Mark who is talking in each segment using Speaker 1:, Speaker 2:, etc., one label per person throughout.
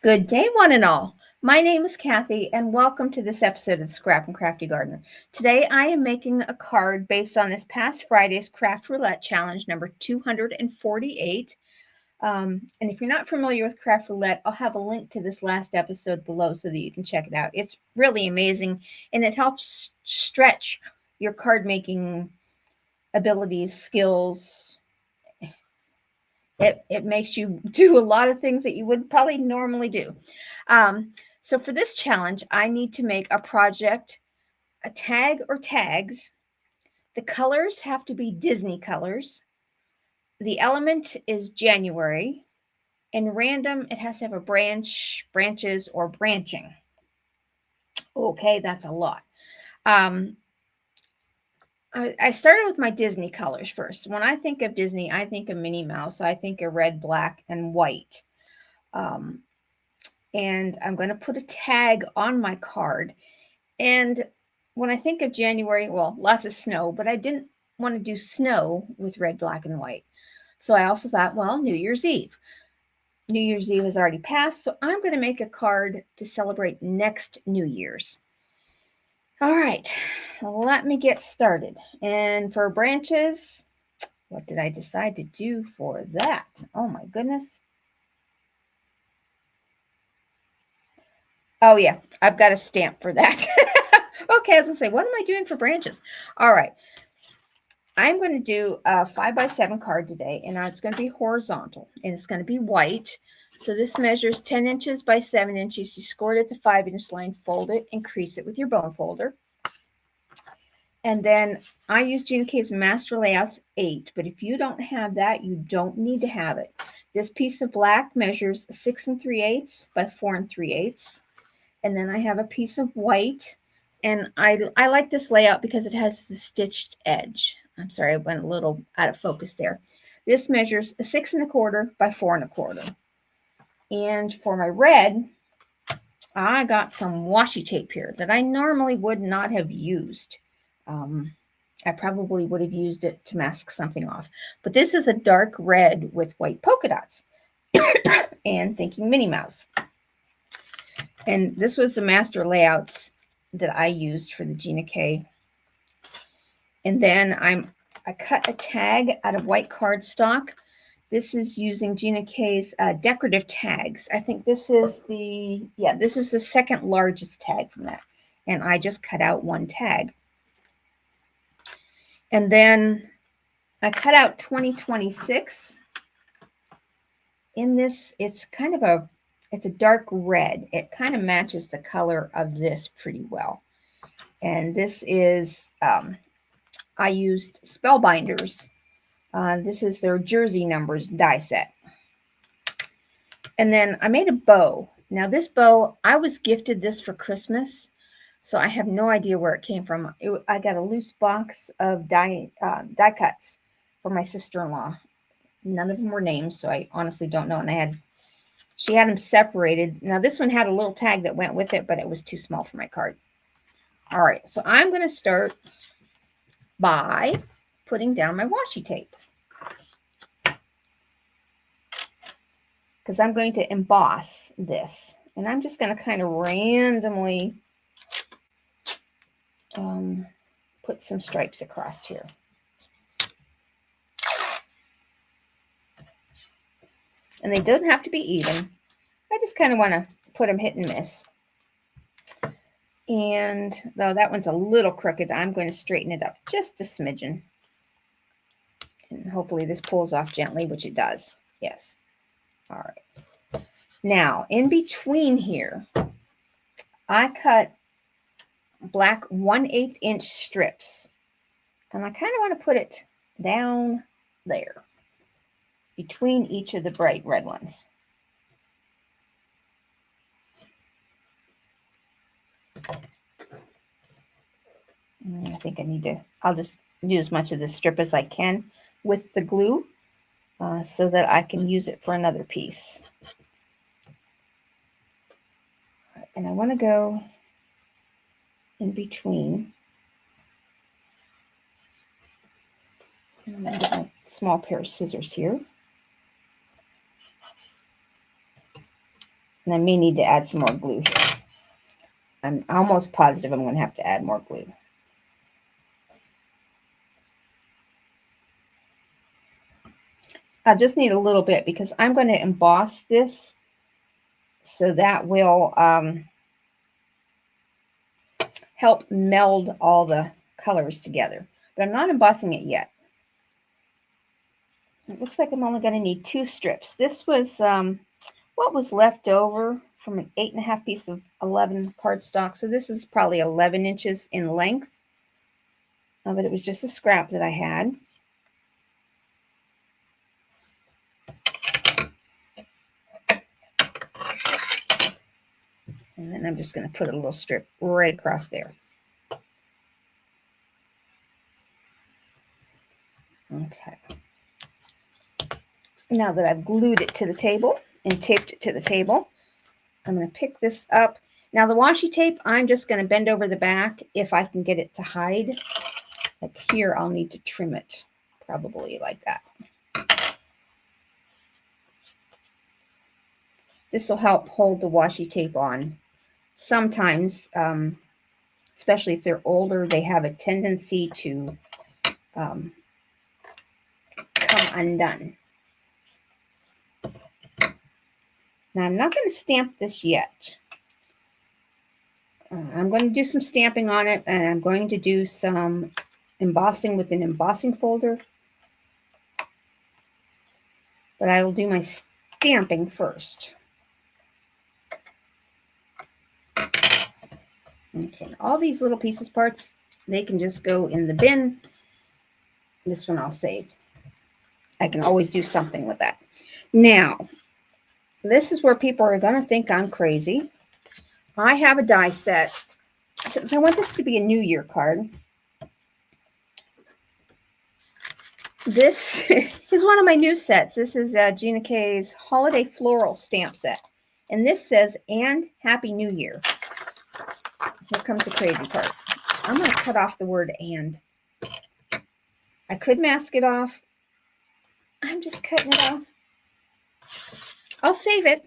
Speaker 1: Good day, one and all. My name is Kathy, and welcome to this episode of the Scrap and Crafty Gardener. Today, I am making a card based on this past Friday's Craft Roulette Challenge number 248. And if you're not familiar with Craft Roulette, I'll have a link to this last episode below so that you can check it out. It's really amazing, and it helps stretch your card making abilities, skills. It makes you do a lot of things that you would probably normally do. So for this challenge, I need to make a project, a tag or tags. The colors have to be Disney colors. The element is January. And random, it has to have a branch, branches, or branching. Okay, that's a lot. I started with my Disney colors first. When I think of Disney, I think of Minnie Mouse. I think of red, black, and white. And I'm going to put a tag on my card. And when I think of January, well, lots of snow, but I didn't want to do snow with red, black, and white. So I also thought, well, New Year's Eve. New Year's Eve has already passed, so I'm going to make a card to celebrate next New Year's. All right, let me get started. And for branches, what did I decide to do for that? Oh my goodness. Oh yeah, I've got a stamp for that. Okay, I was gonna say, what am I doing for branches? All right, I'm going to do a 5x7 card today, and it's going to be horizontal, and it's going to be white. So this measures 10 inches by 7 inches. You score it at the 5-inch line, fold it, and crease it with your bone folder. And then I use GinaK's Master Layouts 8, but if you don't have that, you don't need to have it. This piece of black measures 6 3/8 by 4 3/8. And then I have a piece of white, and I like this layout because it has the stitched edge. I'm sorry, I went a little out of focus there. This measures 6 1/4 by 4 1/4. And for my red, I got some washi tape here that I normally would not have used. I probably would have used it to mask something off. But this is a dark red with white polka dots. And thinking Minnie Mouse. And this was the master layouts that I used for the GinaK. And then I cut a tag out of white cardstock. This is using GinaK's decorative tags. I think this is this is the second largest tag from that. And I just cut out one tag. And then I cut out 2026. In this, it's kind of it's a dark red. It kind of matches the color of this pretty well. And this is, I used Spellbinders. This is their Jersey numbers die set. And then I made a bow. Now this bow, I was gifted this for Christmas, so I have no idea where it came from. I got a loose box of die cuts for my sister-in-law. None of them were names, so I honestly don't know. And she had them separated. Now this one had a little tag that went with it, but it was too small for my card. All right, so I'm going to start by putting down my washi tape, because I'm going to emboss this. And I'm just going to kind of randomly put some stripes across here. And they don't have to be even. I just kind of want to put them hit and miss. And though that one's a little crooked, I'm going to straighten it up just a smidgen. And hopefully this pulls off gently, which it does. Yes. All right. Now, in between here, I cut black 1/8 inch strips. And I kind of want to put it down there, between each of the bright red ones. I think I'll just do as much of this strip as I can with the glue so that I can use it for another piece. And I want to go in between. I'm going to get my small pair of scissors here. And I may need to add some more glue here. I'm almost positive I'm going to have to add more glue. I just need a little bit because I'm going to emboss this, so that will help meld all the colors together. But I'm not embossing it yet. It looks like I'm only going to need 2 strips. This was what was left over from an 8.5 piece of 11 cardstock. So this is probably 11 inches in length. But it was just a scrap that I had. And then I'm just going to put a little strip right across there. Okay. Now that I've glued it to the table and taped it to the table, I'm going to pick this up. Now the washi tape, I'm just going to bend over the back if I can get it to hide. Like here, I'll need to trim it, probably like that. This will help hold the washi tape on. Sometimes, especially if they're older, they have a tendency to come undone. Now I'm not going to stamp this yet. I'm going to do some stamping on it, and I'm going to do some embossing with an embossing folder. But I will do my stamping first. Okay, all these little pieces parts, they can just go in the bin. This one I'll save. I can always do something with that. Now, this is where people are going to think I'm crazy. I have a die set. Since I want this to be a New Year card, this is one of my new sets. This is GinaK's Holiday Floral stamp set. And this says, "And Happy New Year." Here comes the crazy part. I'm going to cut off the word "and." I could mask it off. I'm just cutting it off. I'll save it.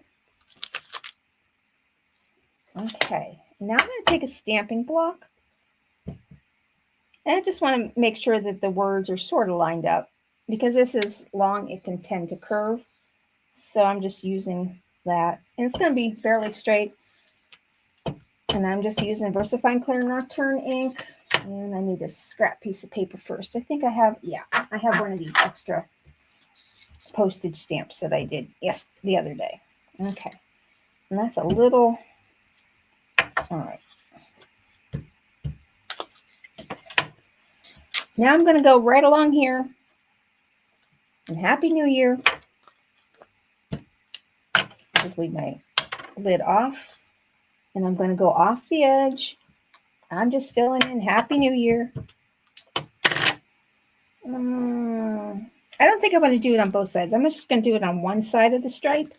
Speaker 1: Okay. Now I'm going to take a stamping block. And I just want to make sure that the words are sort of lined up. Because this is long, it can tend to curve. So I'm just using that. And it's going to be fairly straight. And I'm just using VersaFine Clear Nocturne ink. And I need a scrap piece of paper first. I think I have, yeah, I have one of these extra postage stamps that I did the other day. Okay. And that's a little, all right. Now I'm going to go right along here. And Happy New Year. Just leave my lid off. And I'm going to go off the edge. I'm just filling in Happy New Year. I don't think I want to do it on both sides. I'm just going to do it on one side of the stripe.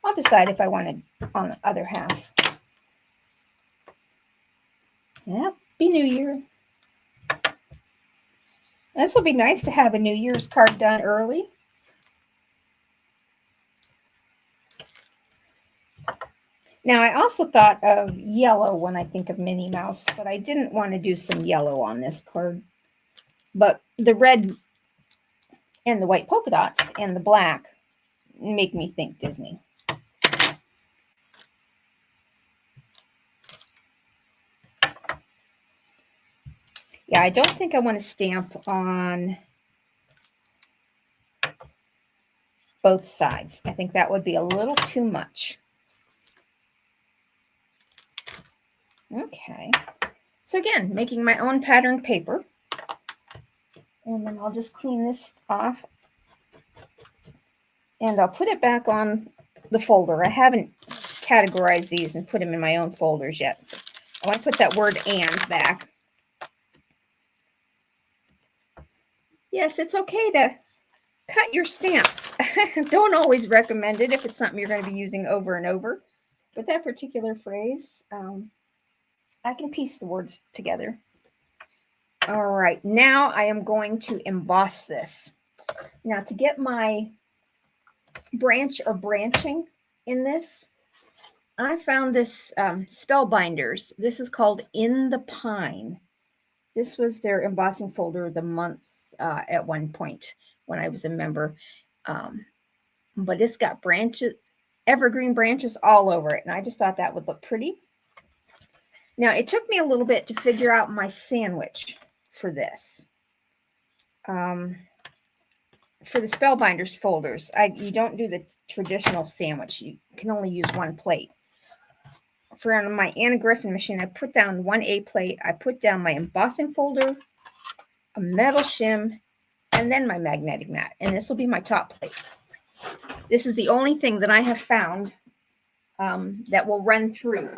Speaker 1: I'll decide if I want it on the other half. Happy New Year. This will be nice to have a New Year's card done early. Now, I also thought of yellow when I think of Minnie Mouse, but I didn't want to do some yellow on this card. But the red and the white polka dots and the black make me think Disney. Yeah, I don't think I want to stamp on both sides. I think that would be a little too much. Okay. So again, making my own patterned paper. And then I'll just clean this off. And I'll put it back on the folder. I haven't categorized these and put them in my own folders yet. So I want to put that word "and" back. Yes, it's okay to cut your stamps. Don't always recommend it if it's something you're going to be using over and over. But that particular phrase, I can piece the words together. All right, now I am going to emboss this. Now to get my branch or branching in this, I found this Spellbinders. This is called In the Pine. This was their embossing folder of the month at one point when I was a member. But it's got branches, evergreen branches all over it. And I just thought that would look pretty. Now, it took me a little bit to figure out my sandwich for this. For the Spellbinders folders, you don't do the traditional sandwich. You can only use one plate. For my Anna Griffin machine, I put down 1A plate. I put down my embossing folder, a metal shim, and then my magnetic mat. And this will be my top plate. This is the only thing that I have found that will run through.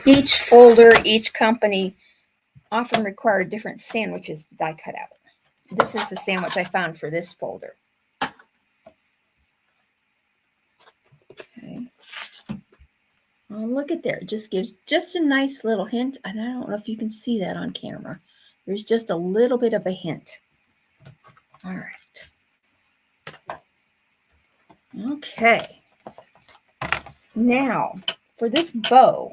Speaker 1: Each folder, each company often require different sandwiches to die cut out. This is the sandwich I found for this folder. Okay. Oh, look at there. It just gives just a nice little hint. And I don't know if you can see that on camera. There's just a little bit of a hint. All right. Okay. Now, for this bow,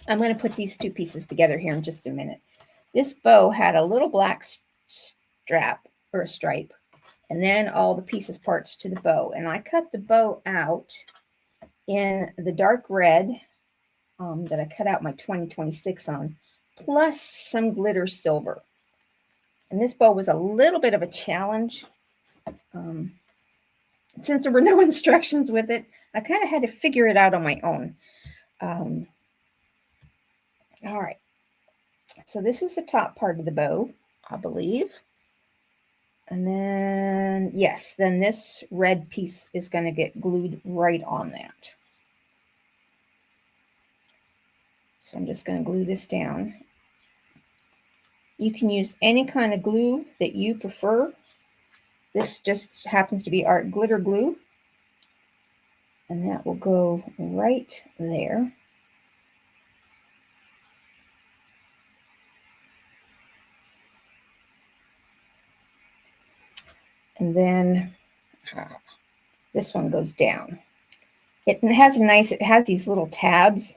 Speaker 1: I'm going to put these two pieces together here in just a minute. This bow had a little black strap or a stripe, and then all the pieces parts to the bow. And I cut the bow out in the dark red that I cut out my 2026 on, plus some glitter silver. And this bow was a little bit of a challenge. Since there were no instructions with it, I kind of had to figure it out on my own. All right. So this is the top part of the bow, I believe. And then, yes, then this red piece is going to get glued right on that. So I'm just going to glue this down. You can use any kind of glue that you prefer. This just happens to be art glitter glue. And that will go right there. And then this one goes down. It has these little tabs.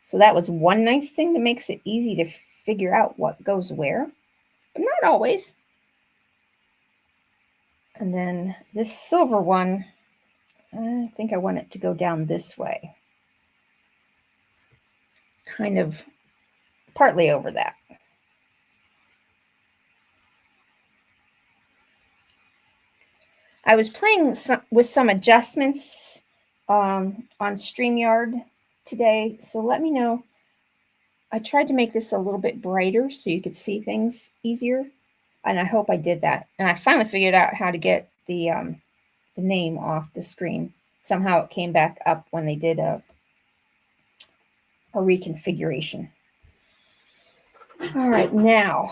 Speaker 1: So that was one nice thing that makes it easy to figure out what goes where, but not always. And then this silver one, I think I want it to go down this way. Kind of partly over that. I was playing with some adjustments on StreamYard today, so let me know. I tried to make this a little bit brighter so you could see things easier, and I hope I did that. And I finally figured out how to get the name off the screen. Somehow it came back up when they did a reconfiguration. All right, now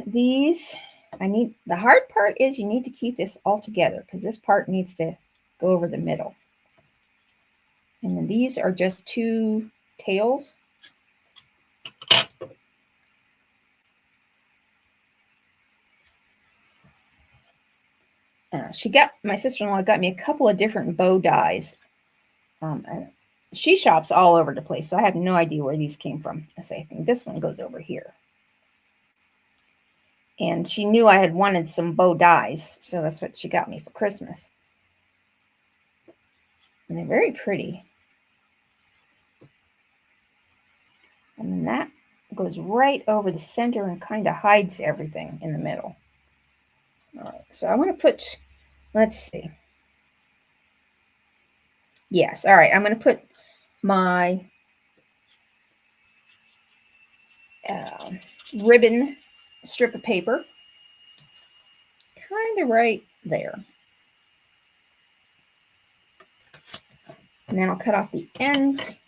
Speaker 1: these, the hard part is you need to keep this all together because this part needs to go over the middle. And then these are just two tails. My sister-in-law got me a couple of different bow dies. And she shops all over the place, so I have no idea where these came from. I think this one goes over here. And she knew I had wanted some bow dies, so that's what she got me for Christmas. And they're very pretty. And then that goes right over the center and kind of hides everything in the middle. All right, so I want to put, let's see. Yes, all right, I'm going to put my ribbon strip of paper kind of right there. And then I'll cut off the ends.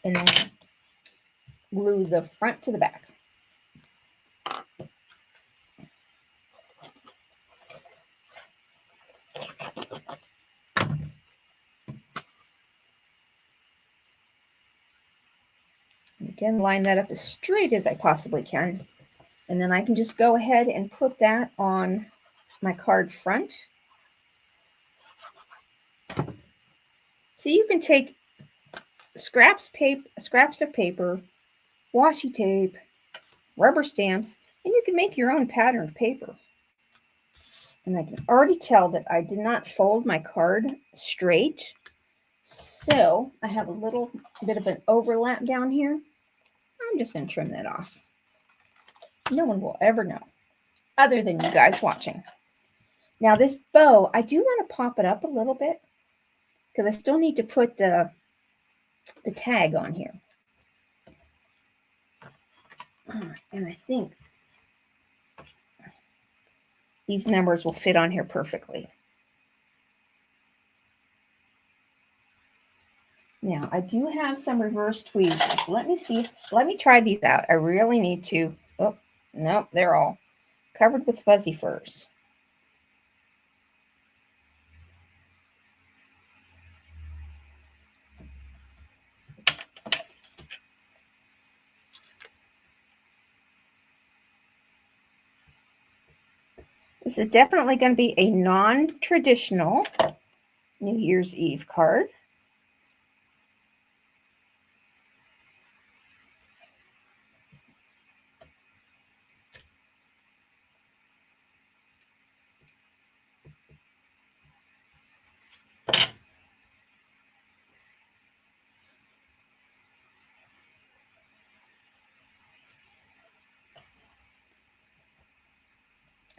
Speaker 1: And then glue the front to the back. Again, line that up as straight as I possibly can. And then I can just go ahead and put that on my card front. So you can take scraps of paper, washi tape, rubber stamps, and you can make your own patterned paper. And I can already tell that I did not fold my card straight. So I have a little bit of an overlap down here. I'm just going to trim that off. No one will ever know, other than you guys watching. Now this bow, I do want to pop it up a little bit because I still need to put the tag on here. And I think these numbers will fit on here perfectly. Now I do have some reverse tweezers. Let me try these out. I really need to. Oh, no, they're all covered with fuzzy furs. This is definitely going to be a non-traditional New Year's Eve card.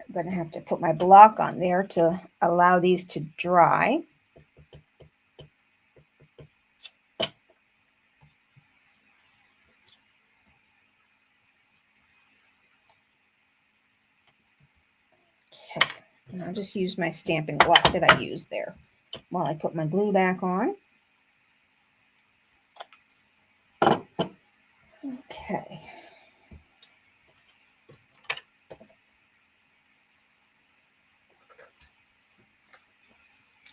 Speaker 1: I'm going to have to put my block on there to allow these to dry. Okay, and I'll just use my stamping block that I used there while I put my glue back on. Okay.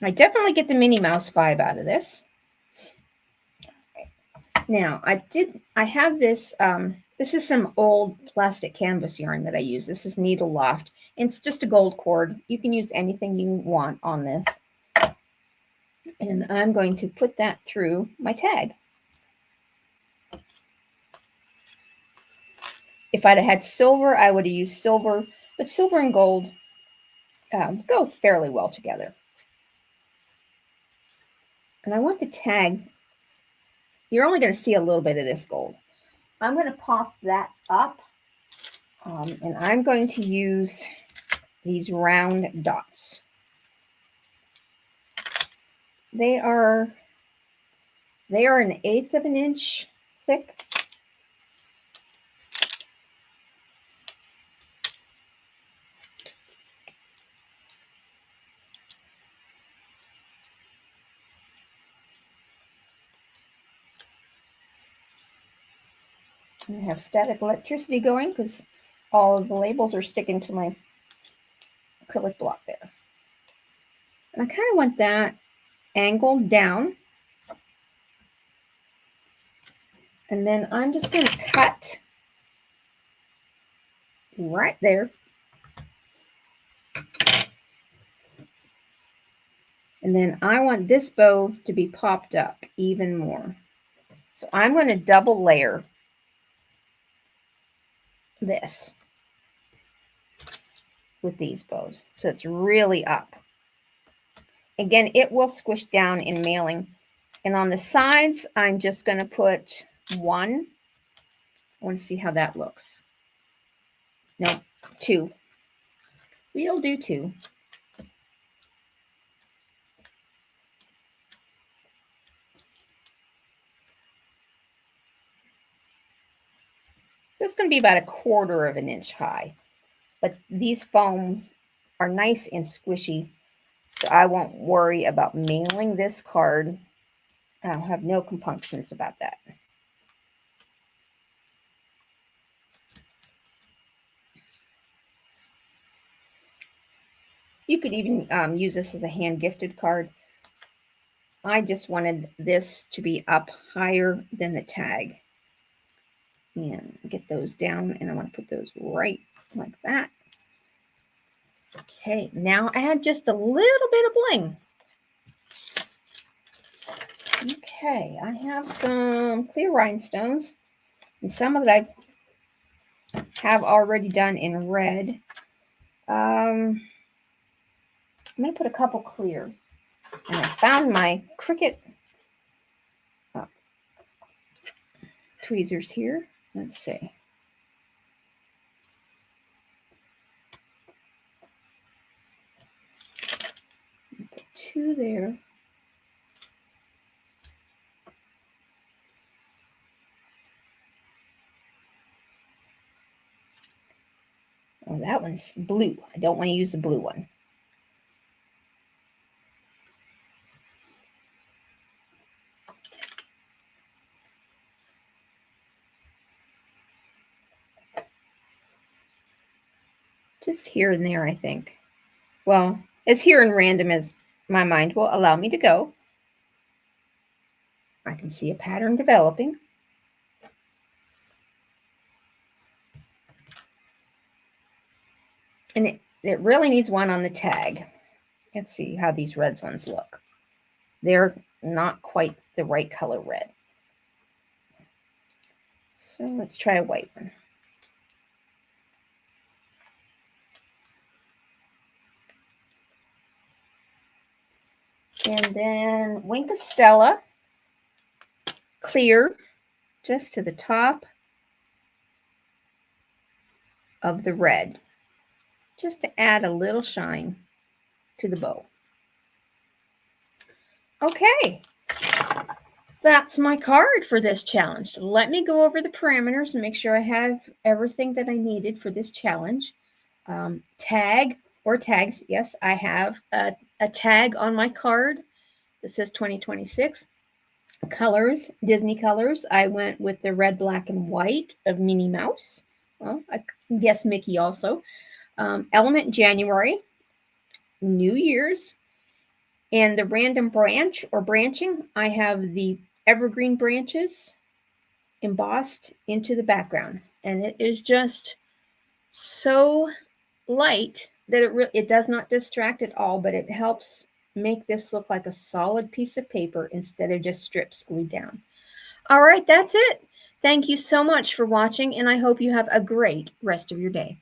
Speaker 1: I definitely get the Minnie Mouse vibe out of this. Now, I have this, this is some old plastic canvas yarn that I use. This is Needle Loft. It's just a gold cord. You can use anything you want on this. And I'm going to put that through my tag. If I'd have had silver, I would have used silver, but silver and gold go fairly well together. And I want the tag, you're only going to see a little bit of this gold. I'm going to pop that up, and I'm going to use these round dots. They are 1/8 of an inch thick. I have static electricity going because all of the labels are sticking to my acrylic block there. And I kind of want that angled down. And then I'm just going to cut right there. And then I want this bow to be popped up even more. So I'm going to double layer this with these bows. So it's really up. Again, it will squish down in mailing. And on the sides, I'm just going to put one. I want to see how that looks. No, 2. We'll do 2. So it's going to be about 1/4 of an inch high. But these foams are nice and squishy, so I won't worry about mailing this card. I'll have no compunctions about that. You could even use this as a hand-gifted card. I just wanted this to be up higher than the tag. and get those down, and I want to put those right like that. Okay, now add just a little bit of bling. Okay, I have some clear rhinestones, and some of that I have already done in red. I'm going to put a couple clear, and I found my Cricut tweezers here. Let's see. Put 2 there. Oh, that one's blue. I don't want to use the blue one. Just here and there, I think. Well, as here and random as my mind will allow me to go. I can see a pattern developing. And it really needs one on the tag. Let's see how these red ones look. They're not quite the right color red. So let's try a white one. And then Wink of Stella, clear, just to the top of the red, just to add a little shine to the bow. Okay, that's my card for this challenge. Let me go over the parameters and make sure I have everything that I needed for this challenge. Tag or tags. Yes, I have a tag on my card that says 2026. Colors, Disney colors. I went with the red, black, and white of Minnie Mouse. Well, I guess Mickey also. Element January, New Year's. And the random branch or branching, I have the evergreen branches embossed into the background. And it is just so light that it does not distract at all, but it helps make this look like a solid piece of paper instead of just strips glued down. All right, that's it. Thank you so much for watching, and I hope you have a great rest of your day.